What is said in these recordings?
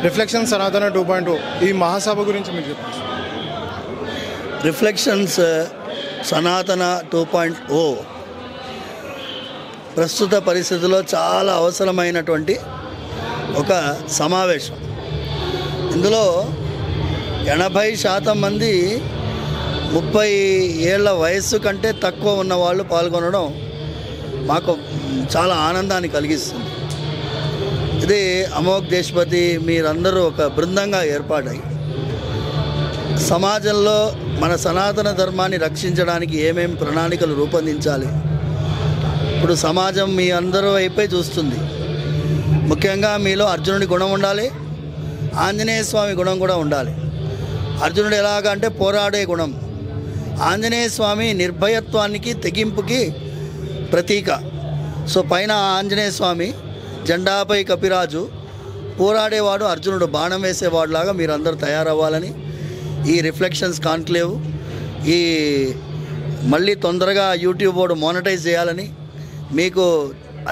Reflection సనాతన 2.0 ఈ మహాసభ గురించి మీరు చెప్పండి. రిఫ్లెక్షన్స్ సనాతన 2.0 ప్రస్తుత పరిస్థితుల్లో చాలా అవసరమైనటువంటి ఒక సమావేశం. ఇందులో 80% మంది 30 ఏళ్ల వయస్సు కంటే తక్కువ ఉన్న వాళ్ళు పాల్గొనడం మాకు చాలా ఆనందాన్ని కలిగిస్తుంది. ఇది అమోఘ్ దేశ్పతి మీరందరూ ఒక బృందంగా ఏర్పాటై సమాజంలో మన సనాతన ధర్మాన్ని రక్షించడానికి ఏమేమి ప్రణాళికలు రూపొందించాలి. ఇప్పుడు సమాజం మీ అందరూ వైపే చూస్తుంది. ముఖ్యంగా మీలో అర్జునుడి గుణం ఉండాలి, ఆంజనేయ స్వామి గుణం కూడా ఉండాలి. అర్జునుడు ఎలాగంటే పోరాడే గుణం, ఆంజనేయ స్వామి నిర్భయత్వానికి తెగింపుకి ప్రతీక. సో పైన ఆంజనేయ స్వామి, జెండాపై కపిరాజు, పోరాడేవాడు అర్జునుడు, బాణం వేసేవాడులాగా మీరందరూ తయారవ్వాలని ఈ రిఫ్లెక్షన్స్ కాన్క్లేవ్ ఈ మళ్ళీ తొందరగా యూట్యూబ్ బోర్డు మోనటైజ్ చేయాలని, మీకు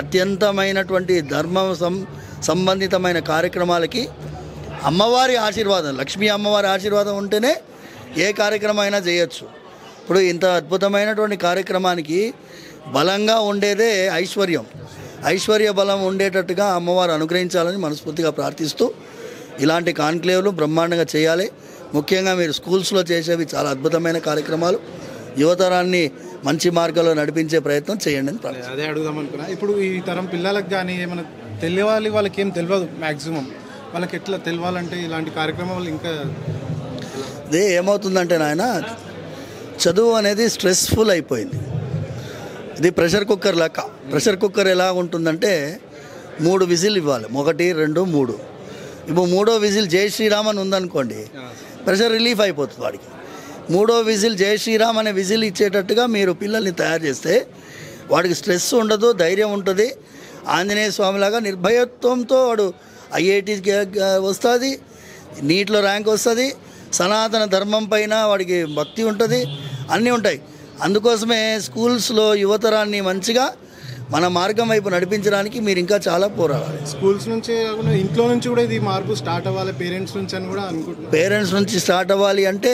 అత్యంతమైనటువంటి సంబంధితమైన కార్యక్రమాలకి అమ్మవారి ఆశీర్వాదం, లక్ష్మీ అమ్మవారి ఆశీర్వాదం ఉంటేనే ఏ కార్యక్రమం అయినా చేయొచ్చు. ఇప్పుడు ఇంత అద్భుతమైనటువంటి కార్యక్రమానికి బలంగా ఉండేదే ఐశ్వర్యం. ఐశ్వర్య బలం ఉండేటట్టుగా అమ్మవారు అనుగ్రహించాలని మనస్ఫూర్తిగా ప్రార్థిస్తూ ఇలాంటి కాన్క్లేవ్లు బ్రహ్మాండంగా చేయాలి. ముఖ్యంగా మీరు స్కూల్స్లో చేసేవి చాలా అద్భుతమైన కార్యక్రమాలు, యువతరాన్ని మంచి మార్గంలో నడిపించే ప్రయత్నం చేయండి అని ప్రార్థిస్తున్నాను. అదే అడుగుదాం అనుకున్నా. ఇప్పుడు ఈ తరం పిల్లలకు కానీ ఏమైనా తెలియాలి, వాళ్ళకి ఏం తెలియదు. మ్యాక్సిమం వాళ్ళకి ఎట్లా తెలియాలంటే ఇలాంటి కార్యక్రమాలు ఇంకా ఇదే ఏమవుతుందంటే నాయన, చదువు అనేది స్ట్రెస్ఫుల్ అయిపోయింది. ఇది ప్రెషర్ కుక్కర్ లెక్క. ప్రెషర్ కుక్కర్ ఎలా ఉంటుందంటే 3 విజిల్ ఇవ్వాలి, 1 2 3. ఇప్పుడు 3వ విజిల్ జై శ్రీరామ్ అని ఉందనుకోండి, ప్రెషర్ రిలీఫ్ అయిపోతుంది వాడికి. 3వ విజిల్ జై శ్రీరామ్ అనే విజిల్ ఇచ్చేటట్టుగా మీరు పిల్లల్ని తయారు చేస్తే వాడికి స్ట్రెస్ ఉండదు, ధైర్యం ఉంటుంది. ఆంజనేయ స్వామిలాగా నిర్భయత్వంతో వాడు ఐఐటీకి వస్తుంది, నీట్లో ర్యాంక్ వస్తుంది, సనాతన ధర్మం పైన వాడికి భక్తి ఉంటుంది, అన్నీ ఉంటాయి. అందుకోసమే స్కూల్స్లో యువతరాన్ని మంచిగా మన మార్గం వైపు నడిపించడానికి మీరు ఇంకా చాలా పోరాడాలి. స్కూల్స్ నుంచి కాకుండా ఇంట్లో నుంచి కూడా ఇది మార్పు స్టార్ట్ అవ్వాలి, పేరెంట్స్ నుంచి అని కూడా అనుకుంటున్నాను. పేరెంట్స్ నుంచి స్టార్ట్ అవ్వాలి అంటే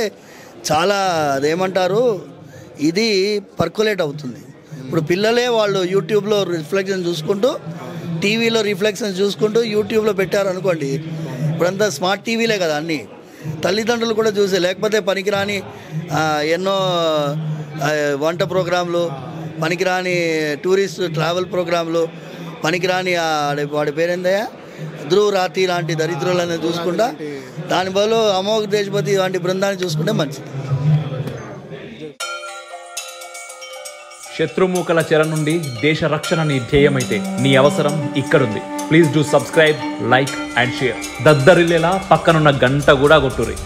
చాలా అదేమంటారు, ఇది పర్కులేట్ అవుతుంది. ఇప్పుడు పిల్లలే వాళ్ళు యూట్యూబ్లో రిఫ్లెక్షన్ చూసుకుంటూ, టీవీలో రిఫ్లెక్షన్ చూసుకుంటూ యూట్యూబ్లో పెట్టారనుకోండి, ఇప్పుడంతా స్మార్ట్ టీవీలే కదా అన్నీ. తల్లిదండ్రులు కూడా చూసే, లేకపోతే పనికిరాని ఎన్నో వంట ప్రోగ్రాంలు, పనికిరాని టూరిస్ట్ ట్రావెల్ ప్రోగ్రాంలు, పనికిరాని వాడి పేరేందయ్యా ధ్రువ్ రాతి లాంటి దరిద్రులను చూసుకుంటా దాని బదులు అమోఘ్ దేశ్పతి లాంటి బృందాన్ని చూసుకుంటే మంచిది. శత్రుమూకల చెర నుండి దేశ రక్షణ నీ ధ్యేయమైతే నీ అవసరం ఇక్కడుంది. Please do subscribe, like and share. దద్దరిల్లేలా పక్కనున్న గంట కూడా కొట్టుర్రి.